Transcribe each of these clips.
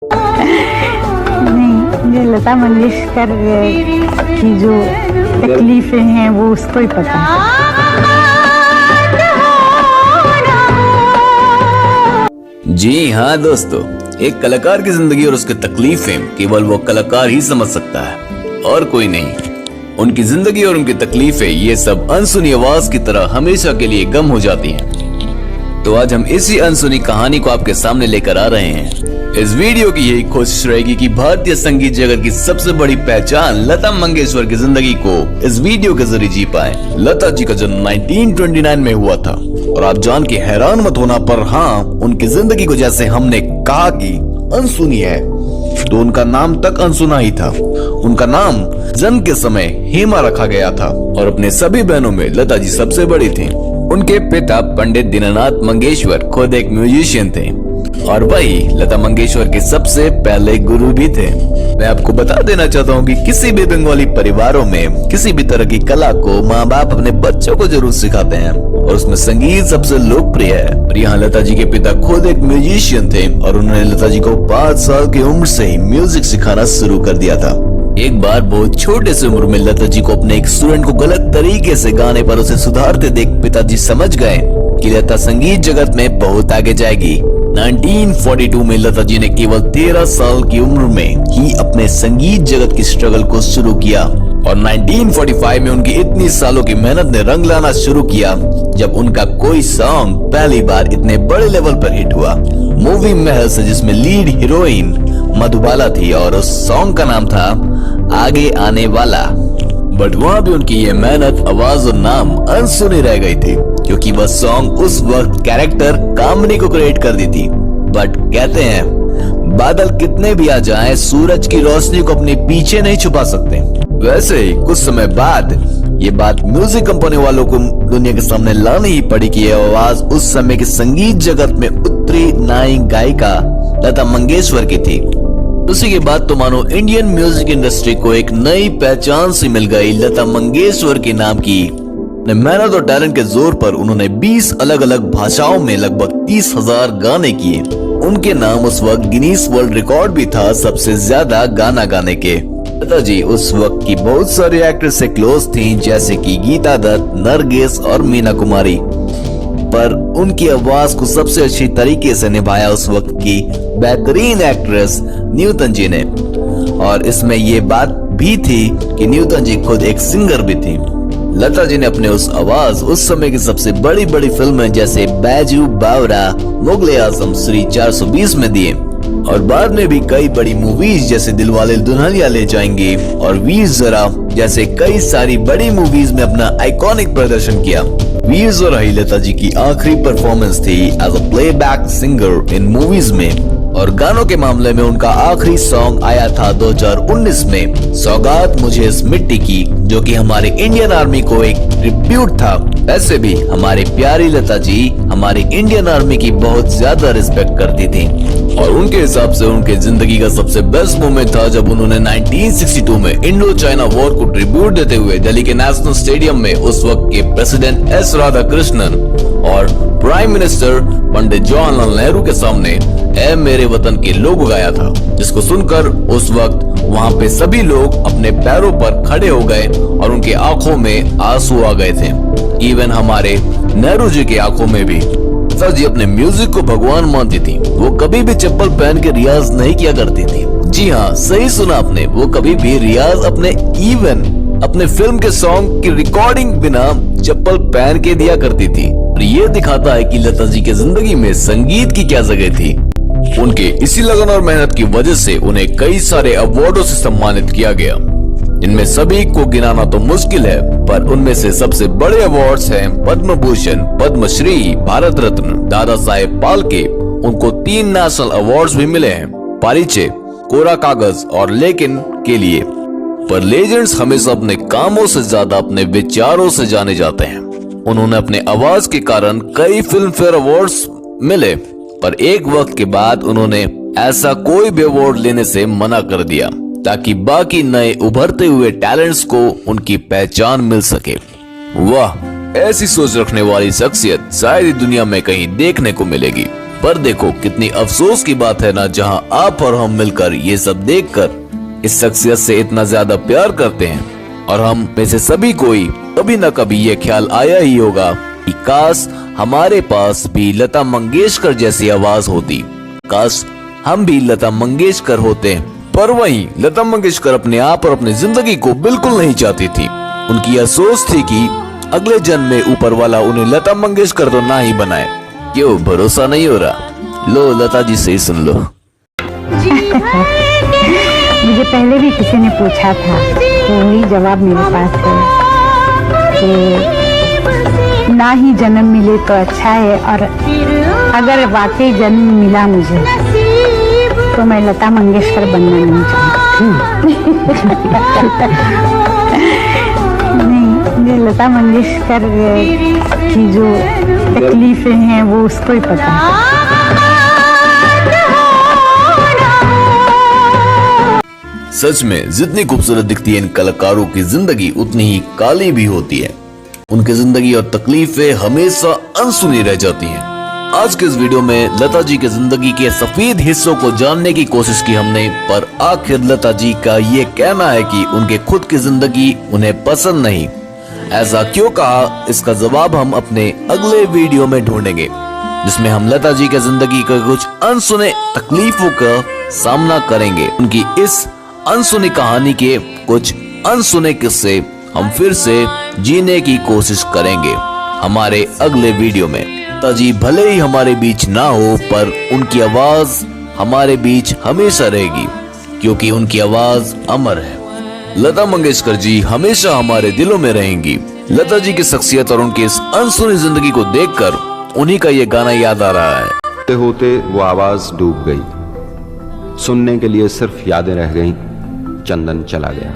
जी हाँ दोस्तों, एक कलाकार की जिंदगी और उसकी तकलीफें केवल वो कलाकार ही समझ सकता है और कोई नहीं। उनकी जिंदगी और उनकी तकलीफें ये सब अनसुनी आवाज की तरह हमेशा के लिए गम हो जाती हैं। तो आज हम इसी अनसुनी कहानी को आपके सामने लेकर आ रहे हैं। इस वीडियो की यही कोशिश रहेगी कि भारतीय संगीत जगत की सबसे बड़ी पहचान लता मंगेशकर की जिंदगी को इस वीडियो के जरिए जी पाए। लता जी का जन्म 1929 में हुआ था और आप जान के हैरान मत होना, पर हाँ, उनकी जिंदगी को जैसे हमने कहा कि अनसुनी है, तो उनका नाम तक अनसुना ही था। उनका नाम जन्म के समय हेमा रखा गया था और अपने सभी बहनों में लता जी सबसे बड़ी थी। उनके पिता पंडित दीनानाथ मंगेशकर खुद एक म्यूजिशियन थे और वही लता मंगेशकर के सबसे पहले गुरु भी थे। मैं आपको बता देना चाहता हूँ कि किसी भी बंगाली परिवारों में किसी भी तरह की कला को माँ बाप अपने बच्चों को जरूर सिखाते हैं और उसमें संगीत सबसे लोकप्रिय है। और यहाँ लता जी के पिता खुद एक म्यूजिशियन थे और उन्होंने लता जी को 5 साल की उम्र से ही म्यूजिक सिखाना शुरू कर दिया था। एक बार बहुत छोटे से उम्र में लता जी को अपने एक स्टूडेंट को गलत तरीके से गाने पर उसे सुधारते देख पिताजी समझ गए कि लता संगीत जगत में बहुत आगे जाएगी। 1942 में लता जी ने केवल 13 साल की उम्र में ही अपने संगीत जगत की स्ट्रगल को शुरू किया और 1945 में उनकी इतनी सालों की मेहनत ने रंग लाना शुरू किया जब उनका कोई सॉन्ग पहली बार इतने बड़े लेवल पर हिट हुआ। मूवी महल से, जिसमें लीड हीरोइन मधुबाला थी और उस सॉन्ग का नाम था आगे आने वाला। बट वहाँ भी उनकी ये मेहनत, आवाज और नाम अनसुनी रह गई थी क्योंकि वह सॉन्ग उस वक्त कैरेक्टर कामनी को क्रिएट कर दी थी। बट कहते हैं बादल कितने भी आ जाएं, सूरज की रोशनी को अपने पीछे नहीं छुपा सकते। वैसे ही कुछ समय बाद ये बात म्यूजिक कंपनी वालों को दुनिया के सामने लानी ही पड़ी कि यह आवाज उस समय के संगीत जगत में उतरी नायक गायिका लता मंगेशकर की थी। उसी के बाद तो मानो इंडियन म्यूजिक इंडस्ट्री को एक नई पहचान सी मिल गई लता मंगेशकर के नाम की। मेहनत और टैलेंट के जोर पर उन्होंने 20 अलग अलग भाषाओं में लगभग 30,000 गाने किए। उनके नाम उस वक्त गिनीज वर्ल्ड रिकॉर्ड भी था सबसे ज्यादा गाना गाने के। लता जी उस वक्त की बहुत सारी एक्ट्रेस से क्लोज थी, जैसे कि गीता दत्त, नरगिस और मीना कुमारी। पर उनकी आवाज को सबसे अच्छी तरीके से निभाया उस वक्त की बेहतरीन एक्ट्रेस न्यूटन जी ने। और इसमें ये बात भी थी कि न्यूटन जी खुद एक सिंगर भी थी। लता जी ने अपने उस आवाज उस समय की सबसे बड़ी बड़ी फिल्में जैसे बैजू बावरा, मुगले आजम, श्री 420 में दिए और बाद में भी कई बड़ी मूवीज जैसे दिलवाले दुल्हनिया ले जाएंगे और वीर ज़रा जैसे कई सारी बड़ी मूवीज में अपना आइकॉनिक प्रदर्शन किया। वीर ज़रा ही लता जी की आखिरी परफॉर्मेंस थी as a playback singer in movies में। और गानों के मामले में उनका आखिरी सॉन्ग आया था 2019 में, सौगात मुझे इस मिट्टी की, जो कि हमारे इंडियन आर्मी को एक ट्रिब्यूट था। वैसे भी हमारी प्यारी लता जी हमारी इंडियन आर्मी की बहुत ज्यादा रिस्पेक्ट करती थी और उनके हिसाब से उनके जिंदगी का सबसे बेस्ट मोमेंट था जब उन्होंने 1962 में इंडो चाइना वॉर को ट्रिब्यूट देते हुए दिल्ली के नेशनल स्टेडियम में उस वक्त के प्रेसिडेंट एस राधाकृष्णन और प्राइम मिनिस्टर पंडित जवाहरलाल नेहरू के सामने ए मेरे वतन के लोग गाया था, जिसको सुनकर उस वक्त वहाँ पे सभी लोग अपने पैरों पर खड़े हो गए और उनके आंखों में आंसू आ गए थे। इवन हमारे नेहरू जी की आंखों में भी। लता जी अपने म्यूजिक को भगवान मानती थी। वो कभी भी चप्पल पहन के रियाज नहीं किया करती थी। जी हाँ, सही सुना आपने, वो कभी भी रियाज अपने फिल्म के सॉन्ग की रिकॉर्डिंग बिना चप्पल पहन के दिया करती थी। और ये दिखाता है कि लता जी के जिंदगी में संगीत की क्या जगह थी। उनके इसी लगन और मेहनत की वजह से उन्हें कई सारे अवार्डों से सम्मानित किया गया। इनमें सभी को गिनाना तो मुश्किल है, पर उनमें से सबसे बड़े अवार्ड्स हैं पद्म भूषण, पद्मश्री, भारत रत्न, दादा साहेब फाल्के। उनको 3 नेशनल अवार्ड्स भी मिले हैं, परिचय, कोरा कागज और लेकिन के लिए। पर लेजेंड्स हमेशा अपने कामों से ज्यादा अपने विचारों से जाने जाते हैं। उन्होंने अपने आवाज के कारण कई फिल्म फेयर अवार्ड्स मिले, पर एक वक्त के बाद उन्होंने ऐसा कोई भी अवार्ड लेने से मना कर दिया ताकि बाकी नए उभरते हुए टैलेंट्स को उनकी पहचान मिल सके। वाह, ऐसी सोच रखने वाली शख्सियत शायद ही दुनिया में कहीं देखने को मिलेगी। पर देखो कितनी अफसोस की बात है ना, जहां आप और हम मिलकर ये सब देखकर इस शख्सियत से इतना ज्यादा प्यार करते हैं, और हम में से सभी कोई कभी न कभी ये ख्याल आया ही होगा कि काश हमारे पास भी लता मंगेशकर जैसी आवाज होती, काश हम भी लता मंगेशकर होते। पर वहीं लता मंगेशकर अपने आप और अपनी जिंदगी को बिल्कुल नहीं चाहती थी। उनकी यह सोच थी कि अगले जन्म में ऊपर वाला उन्हें लता मंगेशकर तो ना ही बनाए। क्यों भरोसा नहीं हो रहा? लो लता जी से ही सुन लो। मुझे पहले भी किसी ने पूछा था, तो वही जवाब मेरे पास है कि ना ही जन्म मिले तो अच्छा है, और अगर वाकई जन्म मिला मुझे तो मैं लता मंगेशकर बनना नहीं चाहती। नहीं, मुझे लता मंगेशकर की जो तकलीफें हैं वो उसको ही पता है। सच में जितनी खूबसूरत दिखती है इन कलाकारों की जिंदगी, उतनी ही काली भी होती है। उनकी जिंदगी और तकलीफें हमेशा अनसुनी रह जाती हैं। आज के इस वीडियो में लता जी की जिंदगी के सफेद हिस्सों को जानने की कोशिश की हमने, पर आखिर लता जी का ये कहना है कि उनके खुद की जिंदगी उन्हें पसंद नहीं। ऐसा क्यों कहा, इसका जवाब हम अपने अगले वीडियो में ढूंढेंगे, जिसमें हम लता जी की जिंदगी के कुछ अनसुने तकलीफों का सामना करेंगे। उनकी इस अनसुनी कहानी के कुछ अनसुने किस्से हम फिर से जीने की कोशिश करेंगे हमारे अगले वीडियो में। लता जी भले ही हमारे बीच ना हो, पर उनकी आवाज हमारे बीच हमेशा रहेगी, क्योंकि उनकी आवाज अमर है। लता मंगेशकर जी हमेशा हमारे दिलों में रहेंगी। लता जी की शख्सियत और उनकी इस अनसुनी जिंदगी को देखकर उन्हीं का ये गाना याद आ रहा है। होते होते वो आवाज डूब गई, सुनने के लिए सिर्फ यादें रह गईं। चंदन चला गया,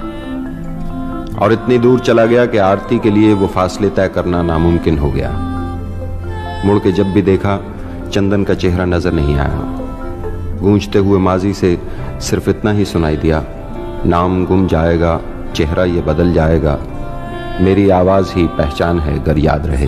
और इतनी दूर चला गया कि आरती के लिए वो फासले तय करना नामुमकिन हो गया। मुड़ के जब भी देखा, चंदन का चेहरा नजर नहीं आया। गूंजते हुए माजी से सिर्फ इतना ही सुनाई दिया, नाम गुम जाएगा, चेहरा ये बदल जाएगा, मेरी आवाज ही पहचान है गर याद रहे।